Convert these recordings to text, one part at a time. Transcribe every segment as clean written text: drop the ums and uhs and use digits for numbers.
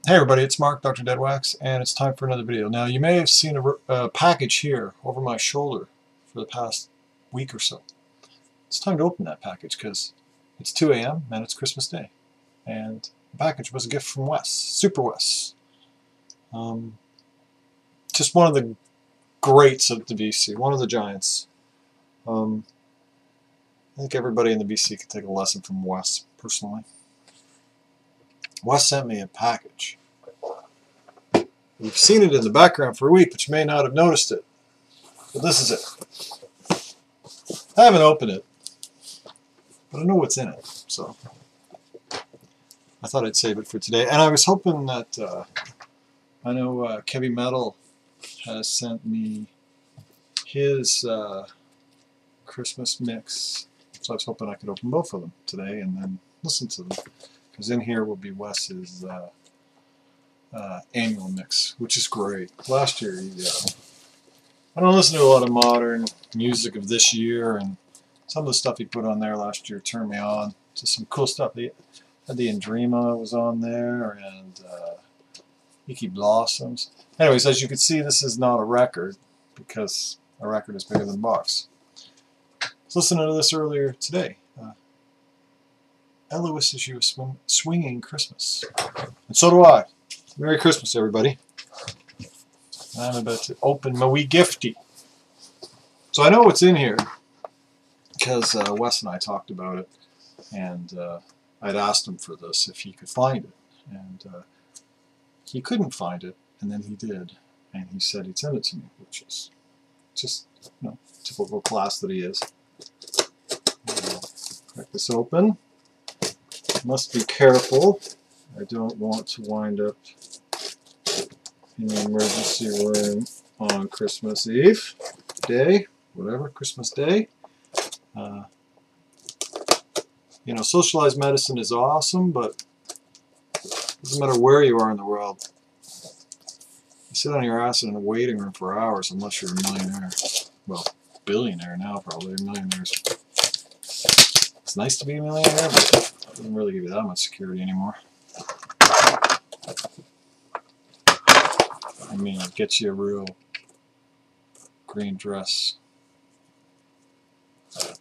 Hey everybody, it's Mark, DoctorDeadwax, and it's time for another video. Now you may have seen a package here over my shoulder for the past week or so. It's time to open that package because it's 2 a.m. and it's Christmas Day. And the package was a gift from Wes, Suprawes. Just one of the greats of the VC, one of the giants. I think everybody in the VC could take a lesson from Wes, personally. Wes sent me a package. You've seen it in the background for a week, but you may not have noticed it. But this is it. I haven't opened it, but I know what's in it, so I thought I'd save it for today. And I was hoping that, I know Heavy Metal has sent me his Christmas mix, so I was hoping I could open both of them today and then listen to them. Because in here will be Wes's annual mix, which is great. Last year, I don't listen to a lot of modern music of this year, and some of the stuff he put on there last year turned me on to some cool stuff. He had the Andrima was on there, and Icky Blossoms. Anyways, as you can see, this is not a record, because a record is bigger than a box. I was listening to this earlier today. Ella wishes you a swinging Christmas. And so do I. Merry Christmas, everybody. I'm about to open my wee gifty. So I know what's in here because Wes and I talked about it, and I'd asked him for this if he could find it. And he couldn't find it, and then he did. And he said he'd send it to me, which is just, you know, typical class that he is. Crack this open. Must be careful. I don't want to wind up in the emergency room on Christmas Eve day, whatever, Christmas Day. You know, socialized medicine is awesome, but it doesn't matter where you are in the world. You sit on your ass in a waiting room for hours unless you're a millionaire. Well, billionaire now, probably. Millionaires. It's nice to be a millionaire, but it doesn't really give you that much security anymore. I mean, it gets you a real green dress. So,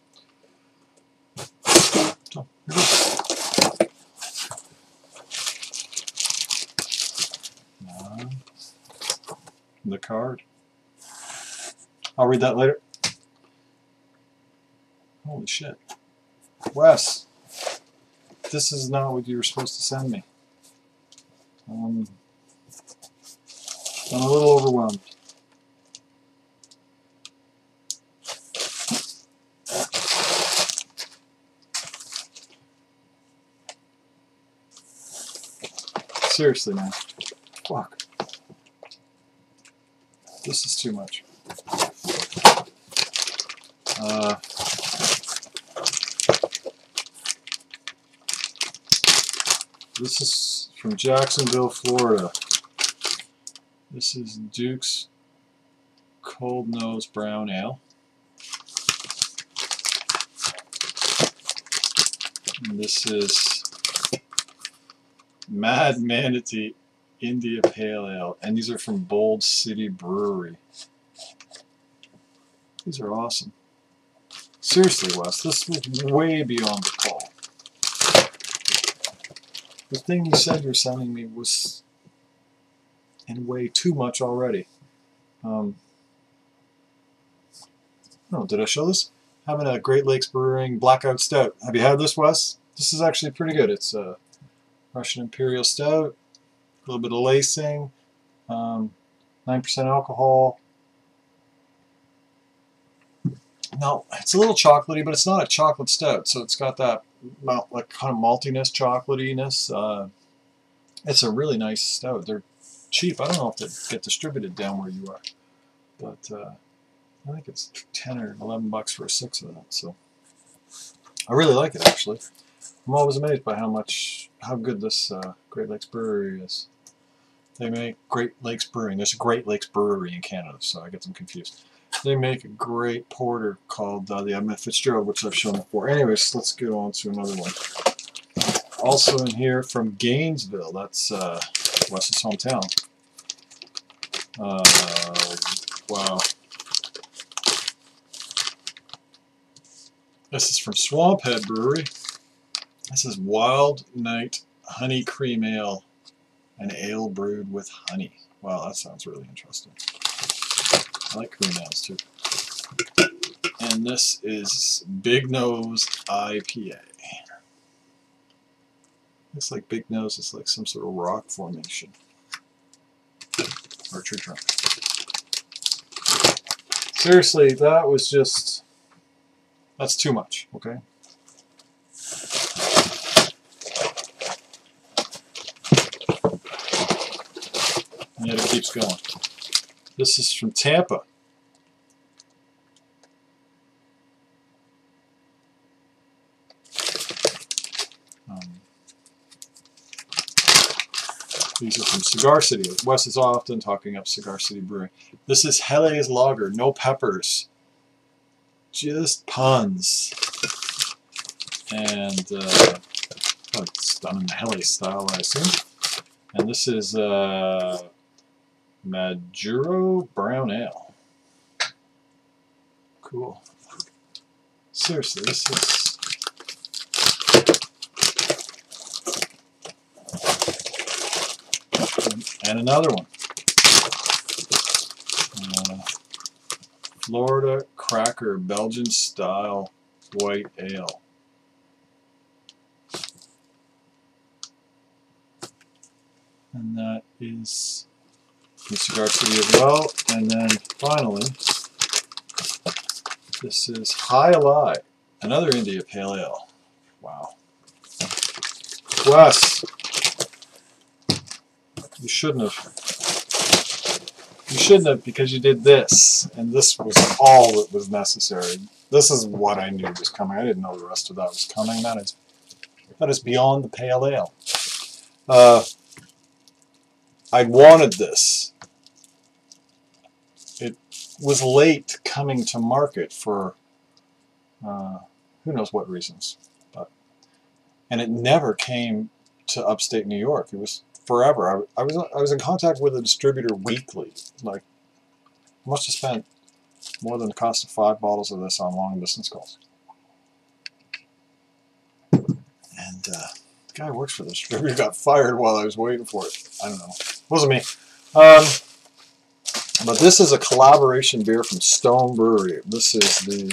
here we go. Now, the card. I'll read that later. Holy shit. Wes, this is not what you were supposed to send me. I'm a little overwhelmed. Seriously, man. Fuck. This is too much. This is from Jacksonville, Florida. This is Duke's Cold Nose Brown Ale. And this is Mad Manatee India Pale Ale. And these are from Bold City Brewery. These are awesome. Seriously, Wes, this was way beyond the call. The thing you said you're sending me was in a way too much already. Oh, did I show this? Having a Great Lakes Brewing Blackout Stout. Have you had this, Wes? This is actually pretty good. It's a Russian Imperial Stout, a little bit of lacing, 9% alcohol. No, it's a little chocolatey, but it's not a chocolate stout, so it's got that like kind of maltiness, chocolatiness. It's a really nice stout. They're cheap. I don't know if they get distributed down where you are, but I think it's 10 or 11 bucks for a 6 of that. So I really like it, actually. I'm always amazed by how good this Great Lakes Brewery is. They make Great Lakes Brewing. There's a Great Lakes Brewery in Canada, so I get them confused. They make a great porter called the Edmund Fitzgerald, which I've shown before. Anyways, let's get on to another one. Also in here from Gainesville, that's Wes's hometown. Wow. This is from Swamphead Brewery. This is Wild Night Honey Cream Ale. An ale brewed with honey. Wow, that sounds really interesting. I like cream ales too. And this is Big Nose IPA. Looks like Big Nose is like some sort of rock formation. Or tree trunk. Seriously, that was just... That's too much, okay? And yet it keeps going. This is from Tampa. These are from Cigar City. Wes is often talking up Cigar City Brewing. This is Helle's Lager, no peppers. Just puns. And it's done in the Helle style, I assume. And this is Maduro Brown Ale. Cool. Seriously, this is... And another one. Florida Cracker Belgian Style White Ale. And that is from Cigar City as well. And then finally, this is High Alive, another India Pale Ale. Wow. Wes, you shouldn't have. You shouldn't have, because you did this, and this was all that was necessary. This is what I knew was coming. I didn't know the rest of that was coming. That is beyond the pale ale. I wanted this. It was late coming to market for who knows what reasons, and it never came to upstate New York. It was forever. I was in contact with a distributor weekly. Like, I must have spent more than the cost of 5 bottles of this on long distance calls. And the guy who works for the distributor got fired while I was waiting for it. I don't know. It wasn't me. But this is a collaboration beer from Stone Brewery. This is the...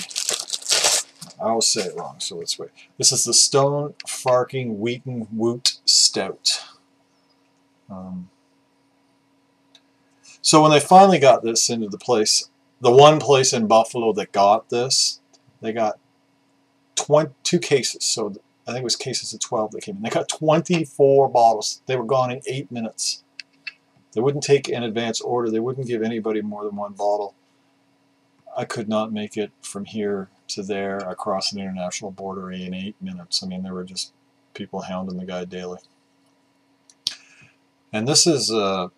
I always say it wrong, so let's wait. This is the Stone Farking Wheaten Woot Stout. So when they finally got this into the place, the one place in Buffalo that got this, they got 2 cases. So I think it was cases of 12 that came in. They got 24 bottles. They were gone in 8 minutes. They wouldn't take an advance order. They wouldn't give anybody more than 1 bottle. I could not make it from here to there across an international border in 8 minutes. I mean, there were just people hounding the guy daily. And this is an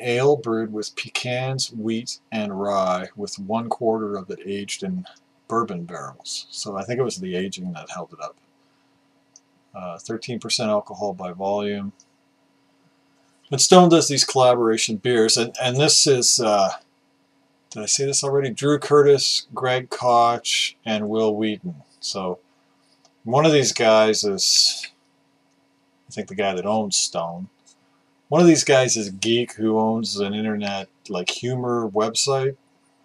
ale brewed with pecans, wheat, and rye, with 1/4 of it aged in bourbon barrels. So I think it was the aging that held it up. 13% alcohol by volume. But Stone does these collaboration beers, and this is, did I say this already? Drew Curtis, Greg Koch, and Will Wheaton. So one of these guys is, I think, the guy that owns Stone. One of these guys is Geek, who owns an internet like humor website.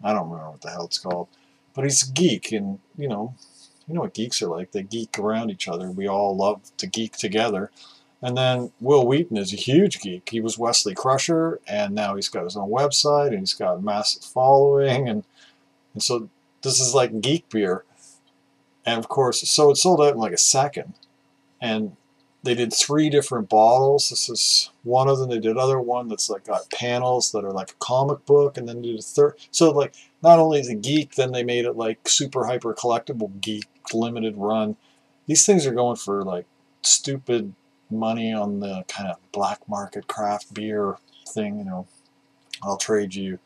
I don't remember what the hell it's called, but he's a geek, and you know what geeks are like. They geek around each other. We all love to geek together. And then Will Wheaton is a huge geek. He was Wesley Crusher, and now he's got his own website, and he's got a massive following, and so this is like geek beer. And of course, so it sold out in like a second, and they did 3 different bottles. This is one of them. They did another one that's like got panels that are like a comic book, and then they did a third. So like, not only is it geek, then they made it like super hyper collectible geek limited run. These things are going for like stupid money on the kind of black market craft beer thing. You know, I'll trade you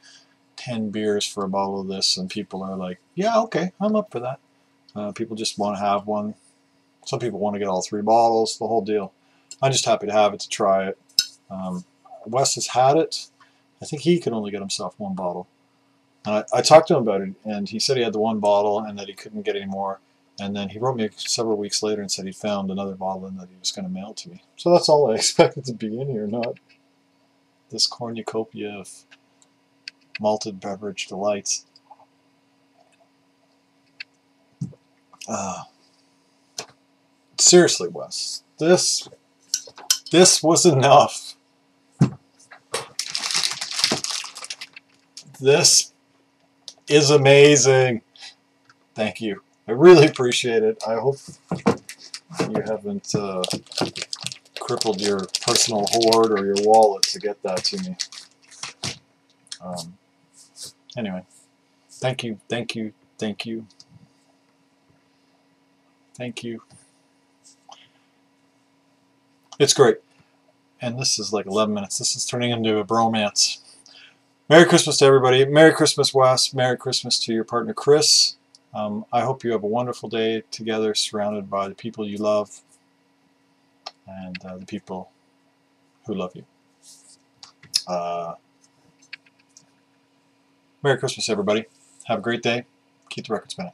10 beers for a bottle of this, and people are like, yeah, okay, I'm up for that. People just want to have one. Some people want to get all 3 bottles, the whole deal. I'm just happy to have it, to try it. Wes has had it. I think he could only get himself 1 bottle. And I talked to him about it, and he said he had the 1 bottle and that he couldn't get any more. And then he wrote me several weeks later and said he found another bottle and that he was going to mail it to me. So that's all I expected to be in here, not this cornucopia of malted beverage delights. Seriously, Wes, this was enough. This is amazing. Thank you. I really appreciate it. I hope you haven't crippled your personal hoard or your wallet to get that to me. Anyway, thank you, thank you, thank you. Thank you. It's great. And this is like 11 minutes. This is turning into a bromance. Merry Christmas to everybody. Merry Christmas, Wes. Merry Christmas to your partner, Chris. I hope you have a wonderful day together, surrounded by the people you love and the people who love you. Merry Christmas, everybody. Have a great day. Keep the record spinning.